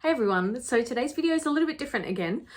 Hey everyone, so today's video is a little bit different again.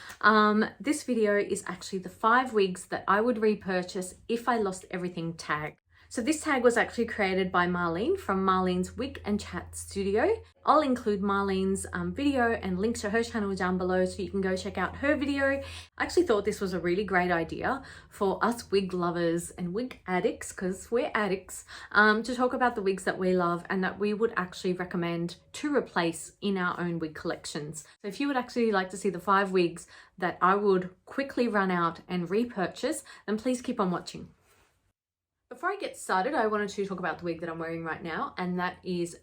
This video is actually the 5 wigs that I would repurchase if I lost everything tag. So this tag was actually created by Marlene from Marlene's Wig and Chat Studio. I'll include Marlene's video and link to her channel down below so you can go check out her video. I actually thought this was a really great idea for us wig lovers and wig addicts, because we're addicts, to talk about the wigs that we love and that we would actually recommend to replace in our own wig collections. So if you would actually like to see the 5 wigs that I would quickly run out and repurchase, then please keep on watching. Before I get started, I wanted to talk about the wig that I'm wearing right now, and that is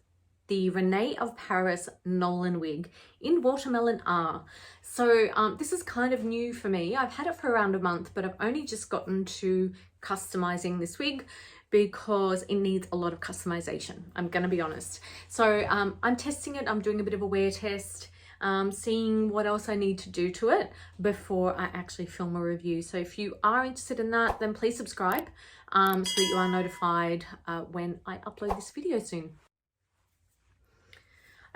the Renee of Paris Nolan wig in Watermelon R. So this is kind of new for me. I've had it for around a month, but I've only just gotten to customizing this wig because it needs a lot of customization, I'm gonna be honest. So I'm testing it, I'm doing a bit of a wear test, seeing what else I need to do to it before I actually film a review. So if you are interested in that, then please subscribe so that you are notified when I upload this video soon.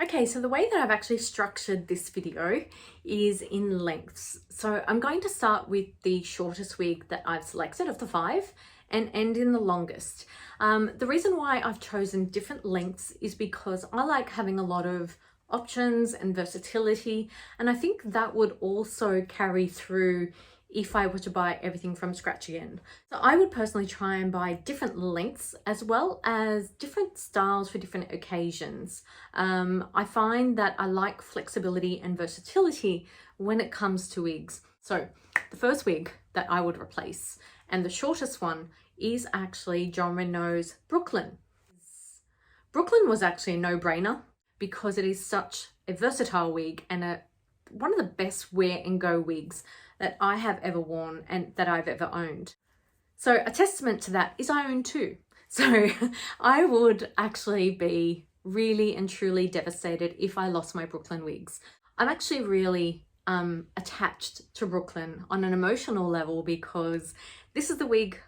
Okay, so the way that I've actually structured this video is in lengths. So I'm going to start with the shortest wig that I've selected of the 5 and end in the longest. The reason why I've chosen different lengths is because I like having a lot of options and versatility, and I think that would also carry through if I were to buy everything from scratch again. So I would personally try and buy different lengths as well as different styles for different occasions. I find that I like flexibility and versatility when it comes to wigs. So the first wig that I would replace, and the shortest one, is actually Jon Renau's Brooklyn. Brooklyn was actually a no-brainer because it is such a versatile wig and one of the best wear and go wigs that I have ever worn and that I've ever owned. So a testament to that is I own 2. So I would actually be really and truly devastated if I lost my Brooklyn wigs. I'm actually really attached to Brooklyn on an emotional level because this is the wig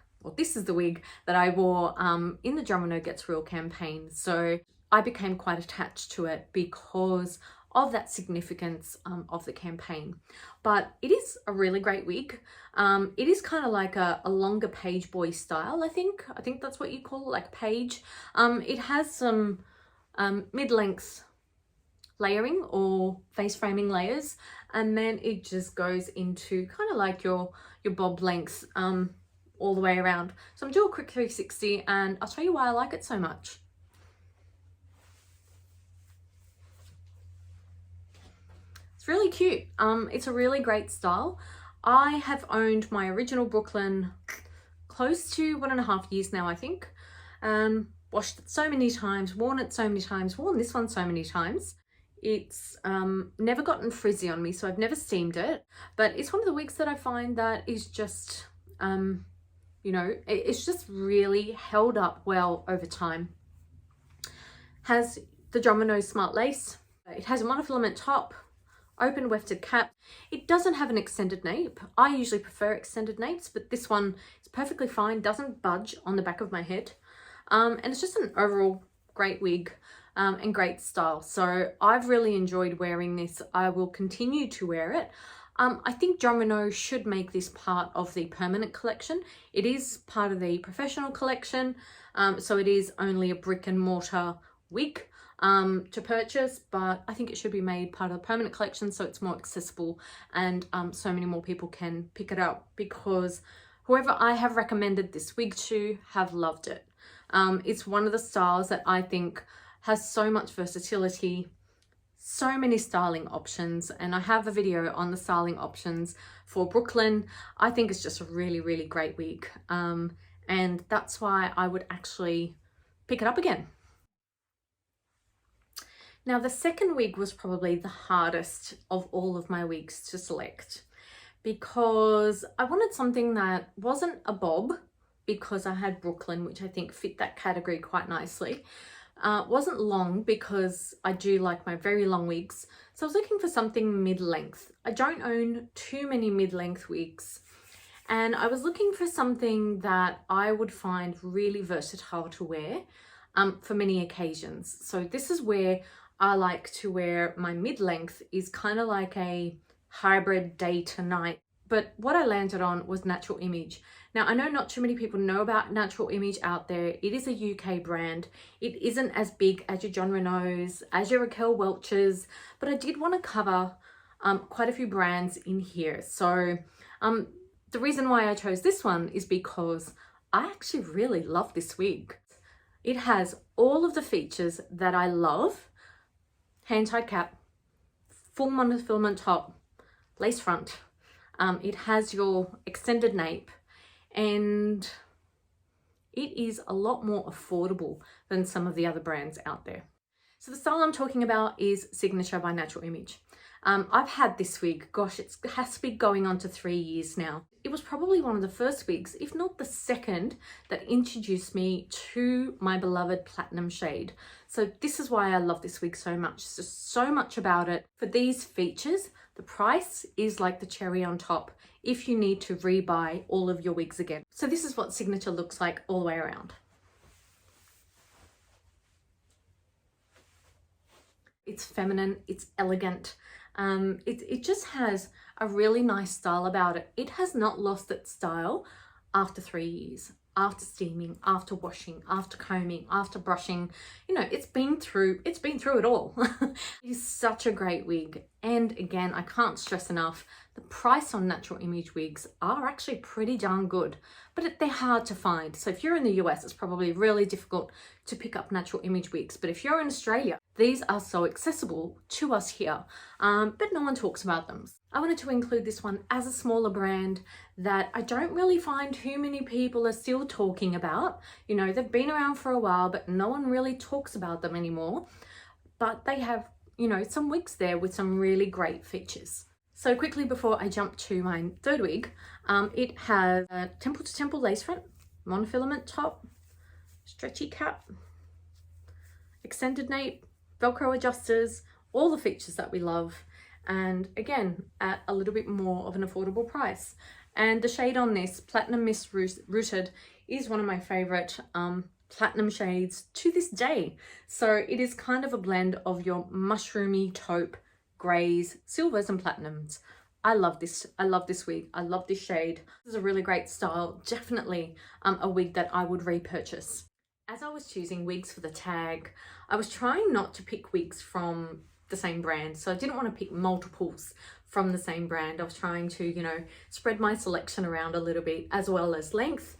that I wore in the Jon Renau Gets Real campaign. So I became quite attached to it because of that significance of the campaign. But it is a really great wig. It is kind of like a longer page boy style, I think that's what you call it, like page. It has some mid-length layering or face framing layers, and then it just goes into kind of like your bob length all the way around. So I'm doing a quick 360 and I'll show you why I like it so much. Really cute. It's a really great style. I have owned my original Brooklyn close to 1.5 years now, I think. Washed it so many times, worn it so many times, worn this one so many times. It's never gotten frizzy on me, so I've never steamed it, but it's one of the wigs that I find that is just, you know, it's just really held up well over time. Has the Jon Renau Smart Lace. It has a monofilament top, open wefted cap. It doesn't have an extended nape. I usually prefer extended napes, but this one is perfectly fine, doesn't budge on the back of my head. And it's just an overall great wig and great style. So I've really enjoyed wearing this. I will continue to wear it. I think Jon Renau should make this part of the permanent collection. It is part of the professional collection, so it is only a brick and mortar wig to purchase, but I think it should be made part of the permanent collection so it's more accessible and so many more people can pick it up, because whoever I have recommended this wig to have loved it. It's one of the styles that I think has so much versatility, so many styling options, and I have a video on the styling options for Brooklyn. I think it's just a really, really great wig, and that's why I would actually pick it up again. Now, the second wig was probably the hardest of all of my wigs to select because I wanted something that wasn't a bob, because I had Brooklyn, which I think fit that category quite nicely. Wasn't long because I do like my very long wigs. So I was looking for something mid-length. I don't own too many mid-length wigs. And I was looking for something that I would find really versatile to wear for many occasions. So this is where I like to wear my mid-length is kind of like a hybrid day to night. But what I landed on was Natural Image. Now, I know not too many people know about Natural Image out there. It is a UK brand. It isn't as big as your John Renaults, as your Raquel Welch's, but I did want to cover quite a few brands in here. So the reason why I chose this one is because I actually really love this wig. It has all of the features that I love. Hand-tied cap, full monofilament top, lace front. It has your extended nape, and it is a lot more affordable than some of the other brands out there. So the style I'm talking about is Signature by Natural Image. I've had this wig, gosh, it has to be going on to 3 years now. It was probably one of the first wigs, if not the second, that introduced me to my beloved platinum shade. So this is why I love this wig so much. There's just so much about it. For these features, the price is like the cherry on top if you need to rebuy all of your wigs again. So this is what Signature looks like all the way around. It's feminine, it's elegant. It just has a really nice style about it. It has not lost its style after 3 years, after steaming, after washing, after combing, after brushing. You know, it's been through it all. It is such a great wig. And again, I can't stress enough, the price on Natural Image wigs are actually pretty darn good, but they're hard to find. So if you're in the US, it's probably really difficult to pick up Natural Image wigs. But if you're in Australia, these are so accessible to us here, but no one talks about them. I wanted to include this one as a smaller brand that I don't really find too many people are still talking about. You know, they've been around for a while, but no one really talks about them anymore. But they have, you know, some wigs there with some really great features. So quickly before I jump to my third wig, it has a temple to temple lace front, monofilament top, stretchy cap, extended nape, Velcro adjusters, all the features that we love. And again, at a little bit more of an affordable price. And the shade on this, Platinum Mist Rooted, is one of my favorite platinum shades to this day. So it is kind of a blend of your mushroomy taupe, grays, silvers and platinums. I love this wig. I love this shade. This is a really great style. Definitely a wig that I would repurchase. As I was choosing wigs for the tag, I was trying not to pick wigs from the same brand. So I didn't want to pick multiples from the same brand. I was trying to, you know, spread my selection around a little bit, as well as length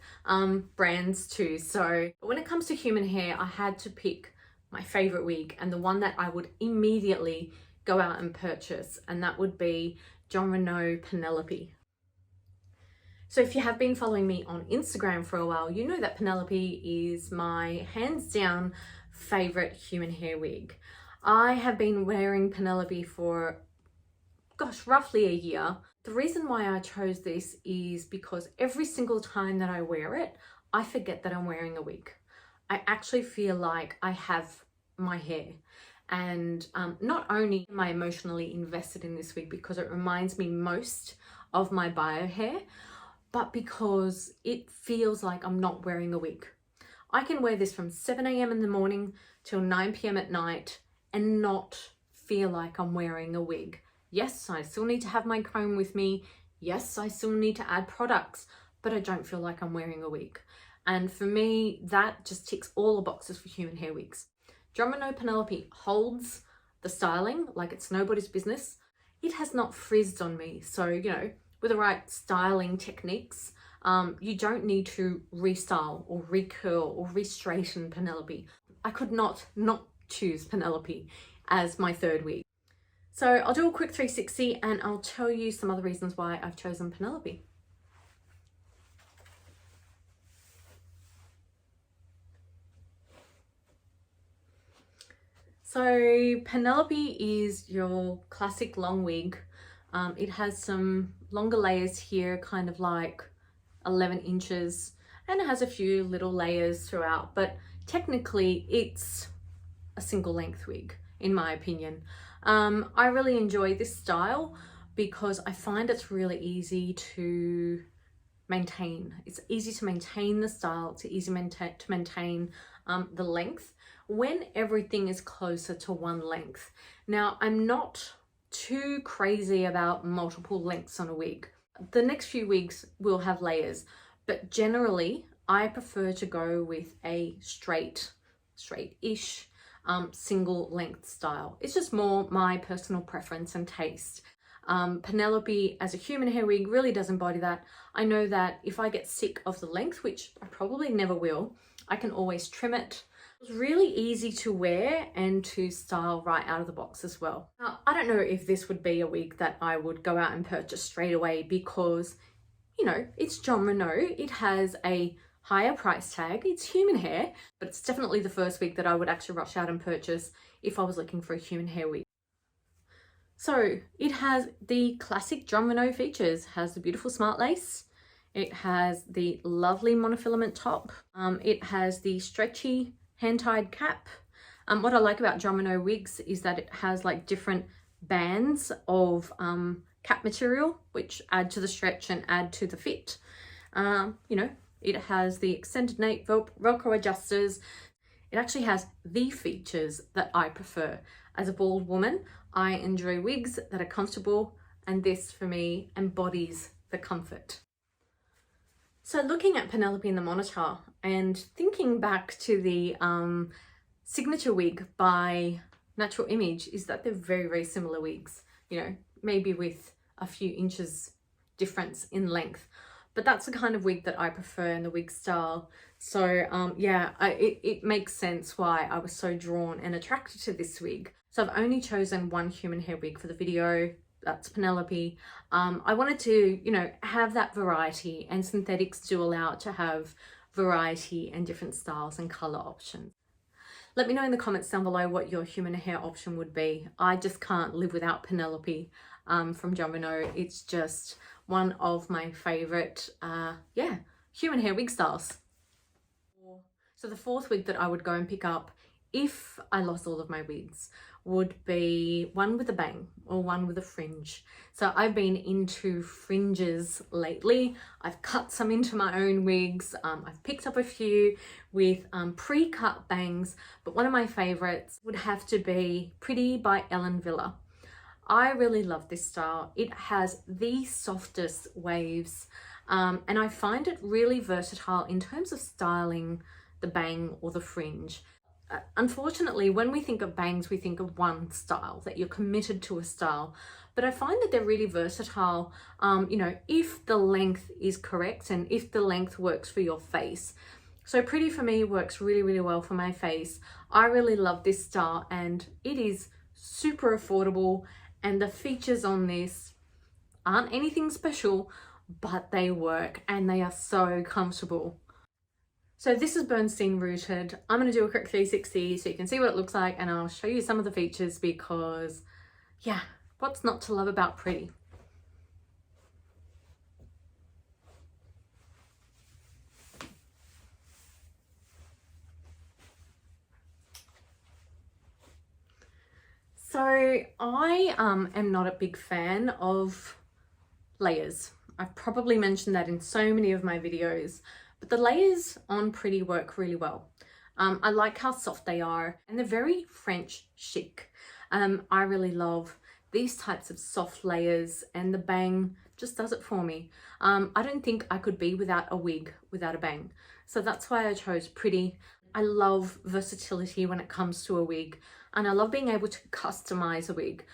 brands too. So when it comes to human hair, I had to pick my favorite wig and the one that I would immediately go out and purchase, and that would be John Renault Penelope. So if you have been following me on Instagram for a while, you know that Penelope is my hands down favorite human hair wig. I have been wearing Penelope for, gosh, roughly a year. The reason why I chose this is because every single time that I wear it, I forget that I'm wearing a wig. I actually feel like I have my hair. And not only am I emotionally invested in this wig because it reminds me most of my bio hair, but because it feels like I'm not wearing a wig. I can wear this from 7 a.m. in the morning till 9 p.m. at night and not feel like I'm wearing a wig. Yes, I still need to have my comb with me. Yes, I still need to add products, but I don't feel like I'm wearing a wig. And for me, that just ticks all the boxes for human hair wigs. John Renault Penelope holds the styling like it's nobody's business. It has not frizzed on me. So, you know, with the right styling techniques, you don't need to restyle or recurl or re-straighten Penelope. I could not choose Penelope as my third wig. So I'll do a quick 360 and I'll tell you some other reasons why I've chosen Penelope. So Penelope is your classic long wig. It has some longer layers here, kind of like 11 inches, and it has a few little layers throughout, but technically it's a single length wig in my opinion. I really enjoy this style because I find it's really easy to maintain. It's easy to maintain the style, it's easy to maintain the length when everything is closer to one length. Now, I'm not too crazy about multiple lengths on a wig. The next few wigs will have layers, but generally I prefer to go with a straight-ish single length style. It's just more my personal preference and taste. Penelope as a human hair wig really does embody that. I know that if I get sick of the length, which I probably never will, I can always trim it. It's really easy to wear and to style right out of the box as well. Now, I don't know if this would be a wig that I would go out and purchase straight away because, you know, it's Jon Renau. It has a higher price tag. It's human hair, but it's definitely the first wig that I would actually rush out and purchase if I was looking for a human hair wig. So it has the classic Jon Renau features. It has the beautiful smart lace. It has the lovely monofilament top. It has the stretchy hand-tied cap. What I like about Jon Renau wigs is that it has like different bands of cap material, which add to the stretch and add to the fit. You know, it has the extended nape Velcro adjusters. It actually has the features that I prefer. As a bald woman, I enjoy wigs that are comfortable, and this for me embodies the comfort. So looking at Penelope in the monitor and thinking back to the signature wig by Natural Image is that they're very, very similar wigs, you know, maybe with a few inches difference in length. But that's the kind of wig that I prefer in the wig style. So yeah, it makes sense why I was so drawn and attracted to this wig. So I've only chosen one human hair wig for the video. That's Penelope. I wanted to, you know, have that variety, and synthetics do allow it to have variety and different styles and color options. Let me know in the comments down below what your human hair option would be. I just can't live without Penelope from Jon Renau. It's just one of my favorite, yeah, human hair wig styles. So the fourth wig that I would go and pick up if I lost all of my wigs would be one with a bang or one with a fringe. So I've been into fringes lately. I've cut some into my own wigs. I've picked up a few with pre-cut bangs, but one of my favorites would have to be Pretty by Ellen Villa. I really love this style. It has the softest waves, and I find it really versatile in terms of styling the bang or the fringe. Unfortunately, when we think of bangs, we think of one style, that you're committed to a style, but I find that they're really versatile, you know, if the length is correct and if the length works for your face. So Pretty for me works really, really well for my face. I really love this style, and it is super affordable, and the features on this aren't anything special, but they work and they are so comfortable. So this is Bernstein Rooted. I'm going to do a quick 360 so you can see what it looks like, and I'll show you some of the features because, yeah, what's not to love about Pretty? So I am not a big fan of layers. I've probably mentioned that in so many of my videos. But the layers on Pretty work really well. I like how soft they are, and they're very French chic. I really love these types of soft layers, and the bang just does it for me. I don't think I could be without a wig without a bang. So that's why I chose Pretty. I love versatility when it comes to a wig, and I love being able to customize a wig.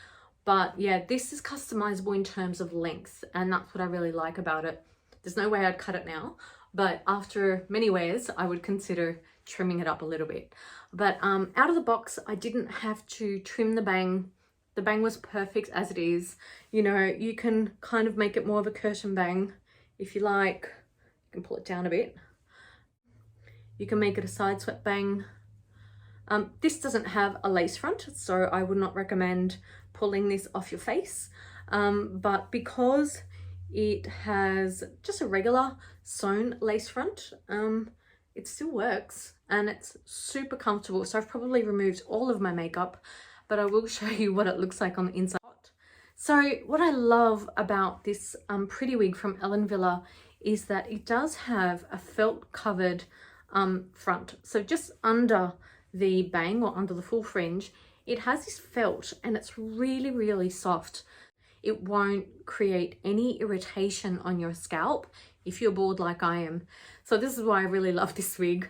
But yeah, this is customizable in terms of length, and that's what I really like about it. There's no way I'd cut it now, but after many wears, I would consider trimming it up a little bit. But out of the box, I didn't have to trim the bang. The bang was perfect as it is. You know, you can kind of make it more of a curtain bang if you like. You can pull it down a bit. You can make it a side swept bang. This doesn't have a lace front, so I would not recommend pulling this off your face. But because it has just a regular sewn lace front, it still works, and it's super comfortable. So I've probably removed all of my makeup, but I will show you what it looks like on the inside. So what I love about this Pretty wig from Ellen Villa is that it does have a felt covered front. So just under the bang or under the full fringe, it has this felt and it's really, really soft. It won't create any irritation on your scalp if you're bald like I am. So this is why I really love this wig.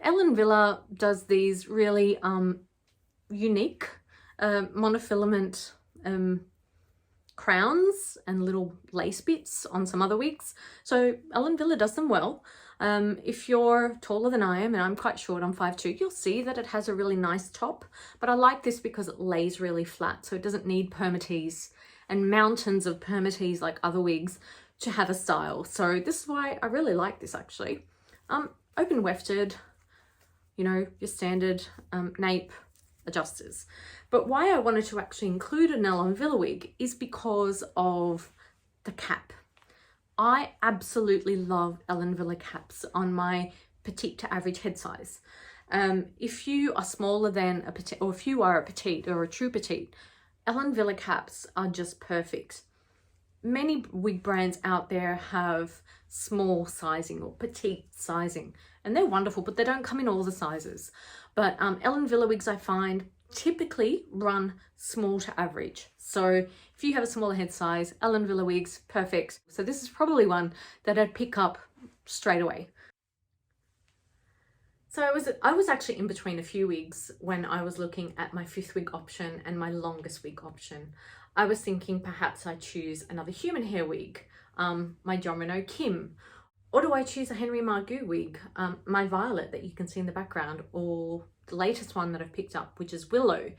Ellen Villa does these really unique monofilament crowns and little lace bits on some other wigs. So Ellen Villa does them well. If you're taller than I am, and I'm quite short, I'm 5'2", you'll see that it has a really nice top, but I like this because it lays really flat, so it doesn't need permatease and mountains of permatease like other wigs to have a style. So this is why I really like this actually. Open wefted, you know, your standard nape adjusters. But why I wanted to actually include an Ellen Villa wig is because of the cap. I absolutely love Ellen Villa caps on my petite to average head size. If you are smaller than a petite, or if you are a petite or a true petite, Ellen Villa caps are just perfect. Many wig brands out there have small sizing or petite sizing, and they're wonderful, but they don't come in all the sizes. But Ellen Villa wigs, I find, typically run small to average. So if you have a smaller head size, Ellen Villa wigs, perfect. So this is probably one that I'd pick up straight away. So I was actually in between a few wigs when I was looking at my 5th wig option and my longest wig option. I was thinking perhaps I choose another human hair wig, my Domino Kim, or do I choose a Henry Margaux wig, my Violet that you can see in the background, or the latest one that I've picked up, which is Willow.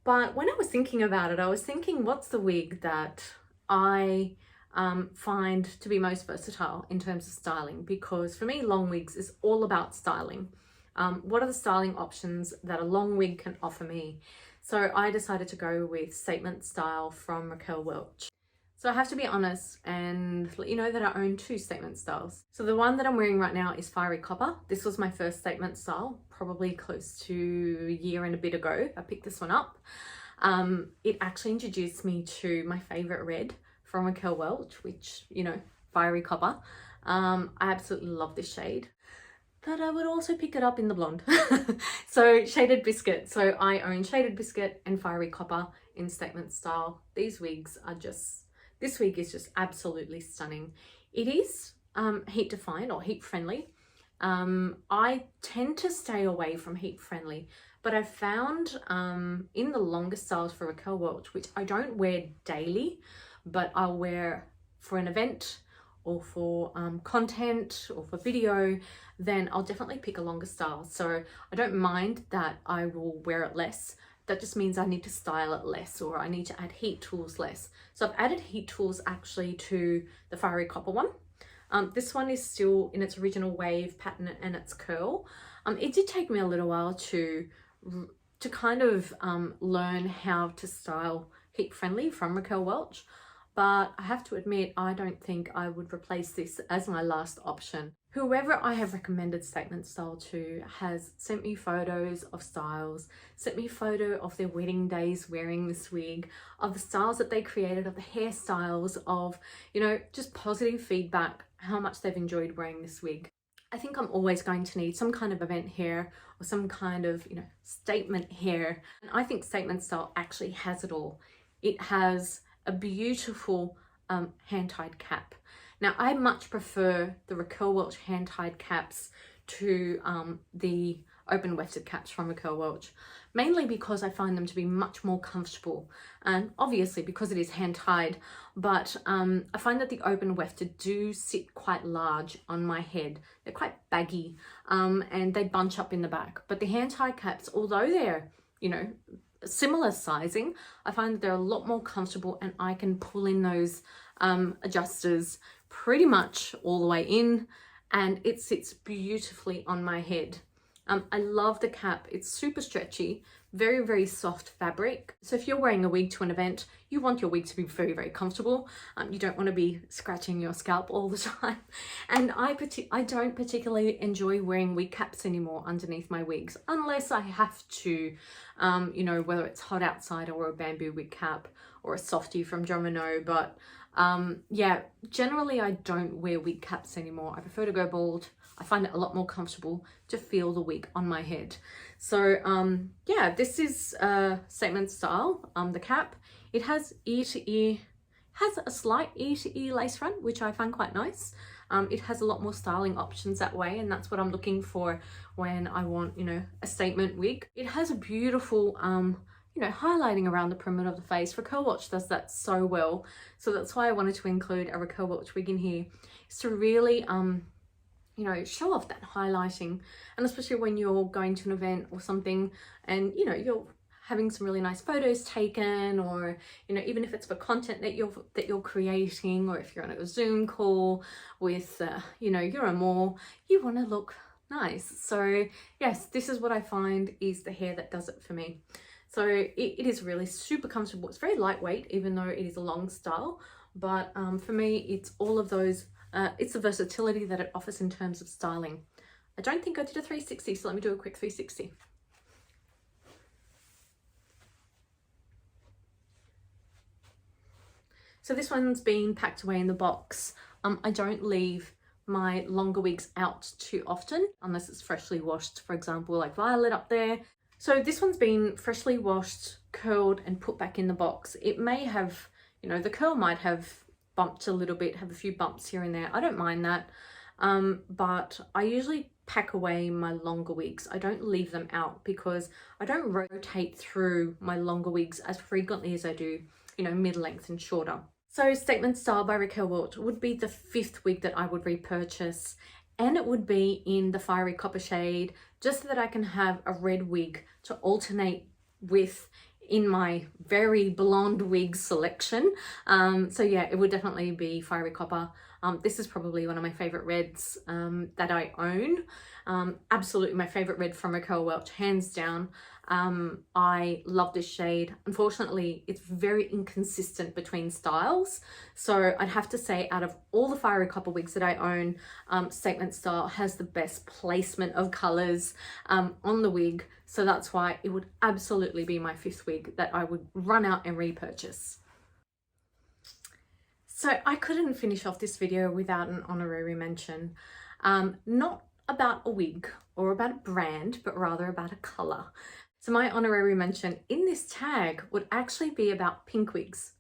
But when I was thinking about it, I was thinking, what's the wig that I find to be most versatile in terms of styling? Because for me, long wigs is all about styling. What are the styling options that a long wig can offer me? So I decided to go with Statement Style from Raquel Welch. So I have to be honest and let you know that I own 2 statement styles. So the one that I'm wearing right now is Fiery Copper. This was my first statement style, probably close to a year and a bit ago. I picked this one up. It actually introduced me to my favorite red from Raquel Welch, which, you know, Fiery Copper. I absolutely love this shade. But I would also pick it up in the blonde. So Shaded Biscuit. So I own Shaded Biscuit and Fiery Copper in statement style. These wigs are just, this wig is just absolutely stunning. It is heat defying or heat friendly. I tend to stay away from heat friendly, but I've found in the longer styles for Raquel Welch, which I don't wear daily, but I'll wear for an event or for content or for video, then I'll definitely pick a longer style. So I don't mind that I will wear it less. That just means I need to style it less, or I need to add heat tools less. So I've added heat tools actually to the Fiery Copper one. This one is still in its original wave pattern and its curl. It did take me a little while to kind of learn how to style heat friendly from Raquel Welch, but I have to admit, I don't think I would replace this as my last option. Whoever I have recommended statement style to has sent me photos of styles, sent me a photo of their wedding days wearing this wig, of the styles that they created, of the hairstyles, of, you know, just positive feedback, how much they've enjoyed wearing this wig. I think I'm always going to need some kind of event hair or some kind of, you know, statement hair. And I think statement style actually has it all. It has a beautiful hand-tied cap. Now, I much prefer the Raquel Welch hand-tied caps to the open wefted caps from Raquel Welch, mainly because I find them to be much more comfortable, and obviously because it is hand-tied, but I find that the open wefted do sit quite large on my head. They're quite baggy and they bunch up in the back, but the hand-tied caps, although they're, you know, similar sizing, I find that they're a lot more comfortable, and I can pull in those adjusters pretty much all the way in, and it sits beautifully on my head. I love the cap. It's super stretchy, very, very soft fabric. So if you're wearing a wig to an event, you want your wig to be very, very comfortable. You don't want to be scratching your scalp all the time. And I don't particularly enjoy wearing wig caps anymore underneath my wigs, unless I have to you know, whether it's hot outside or a bamboo wig cap or a softie from Domino. But yeah, generally I don't wear wig caps anymore. I prefer to go bald. I find it a lot more comfortable to feel the wig on my head. So yeah, this is Statement Style, the cap. It has ear to ear, has a slight ear to ear lace front, which I find quite nice. It has a lot more styling options that way, and that's what I'm looking for when I want, you know, a statement wig. It has a beautiful, you know, highlighting around the perimeter of the face. Raquel Welch does that so well. So that's why I wanted to include a Raquel Welch wig in here, is to really, you know, show off that highlighting. And especially when you're going to an event or something and, you know, you're having some really nice photos taken, or, you know, even if it's for content that you're creating, or if you're on a Zoom call with, you know, your amour, you want to look nice. So yes, this is what I find is the hair that does it for me. So it is really super comfortable. It's very lightweight, even though it is a long style. But for me, it's all of those, it's the versatility that it offers in terms of styling. I don't think I did a 360, so let me do a quick 360. So this one's been packed away in the box. I don't leave my longer wigs out too often, unless it's freshly washed, for example, like Violet up there. So this one's been freshly washed, curled, and put back in the box. It may have, you know, the curl might have bumped a little bit, have a few bumps here and there. I don't mind that. But I usually pack away my longer wigs. I don't leave them out because I don't rotate through my longer wigs as frequently as I do, you know, mid-length and shorter. So Statement Style by Raquel Welch would be the 5th wig that I would repurchase, and it would be in the fiery copper shade, just so that I can have a red wig to alternate with in my very blonde wig selection. So yeah, it would definitely be fiery copper. This is probably one of my favorite reds that I own. Absolutely my favorite red from Raquel Welch, hands down. I love this shade. Unfortunately, it's very inconsistent between styles. So I'd have to say, out of all the fiery copper wigs that I own, Statement Style has the best placement of colors on the wig. So that's why it would absolutely be my 5th wig that I would run out and repurchase. So I couldn't finish off this video without an honorary mention. Not about a wig or about a brand, but rather about a color. So my honorary mention in this tag would actually be about pink wigs.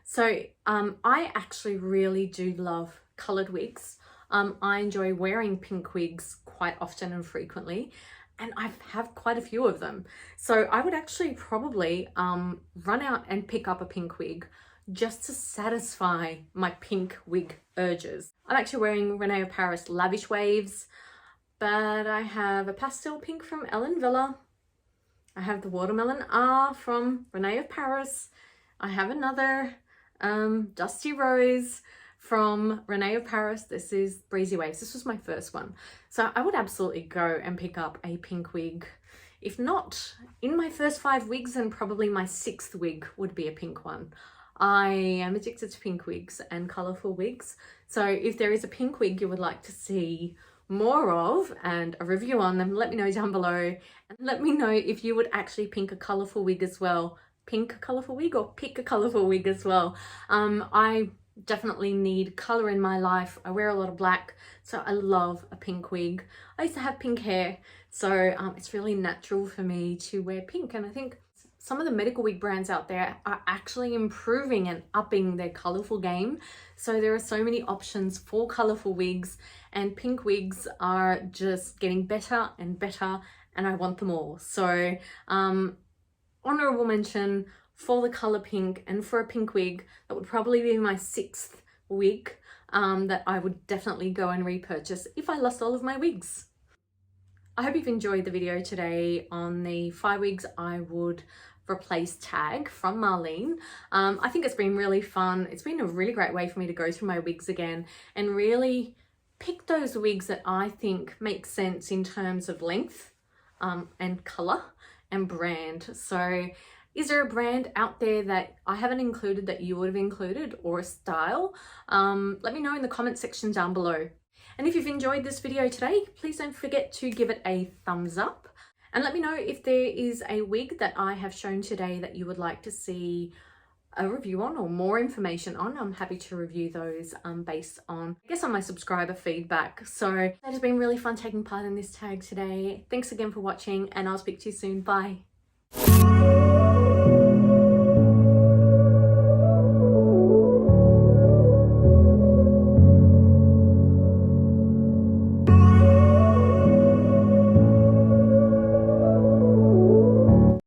So I actually really do love colored wigs. I enjoy wearing pink wigs quite often and frequently, and I have quite a few of them. So I would actually probably run out and pick up a pink wig just to satisfy my pink wig urges. I'm actually wearing Renee of Paris Lavish Waves, but I have a pastel pink from Ellen Villa. I have the Watermelon R from Renee of Paris. I have another Dusty Rose from Renee of Paris. This is Breezy Waves. This was my first one. So I would absolutely go and pick up a pink wig. If not in my first 5 wigs, then probably my 6th wig would be a pink one. I am addicted to pink wigs and colourful wigs. So if there is a pink wig you would like to see more of and a review on them, let me know down below, and let me know if you would actually pink a colourful wig as well. Pink a colourful wig or pick a colourful wig as well. I definitely need colour in my life. I wear a lot of black, so I love a pink wig. I used to have pink hair, so it's really natural for me to wear pink, and I think some of the medical wig brands out there are actually improving and upping their colourful game. So there are so many options for colourful wigs, and pink wigs are just getting better and better, and I want them all. So honourable mention for the colour pink, and for a pink wig, that would probably be my 6th wig that I would definitely go and repurchase if I lost all of my wigs. I hope you've enjoyed the video today on the 5 wigs I would replace tag from Marlene. I think it's been really fun. It's been a really great way for me to go through my wigs again and really pick those wigs that I think make sense in terms of length and colour and brand. So is there a brand out there that I haven't included that you would have included, or a style? Let me know in the comment section down below. And if you've enjoyed this video today, please don't forget to give it a thumbs up. And let me know if there is a wig that I have shown today that you would like to see a review on or more information on. I'm happy to review those based on, I guess, on my subscriber feedback. So that has been really fun taking part in this tag today. Thanks again for watching, and I'll speak to you soon. Bye.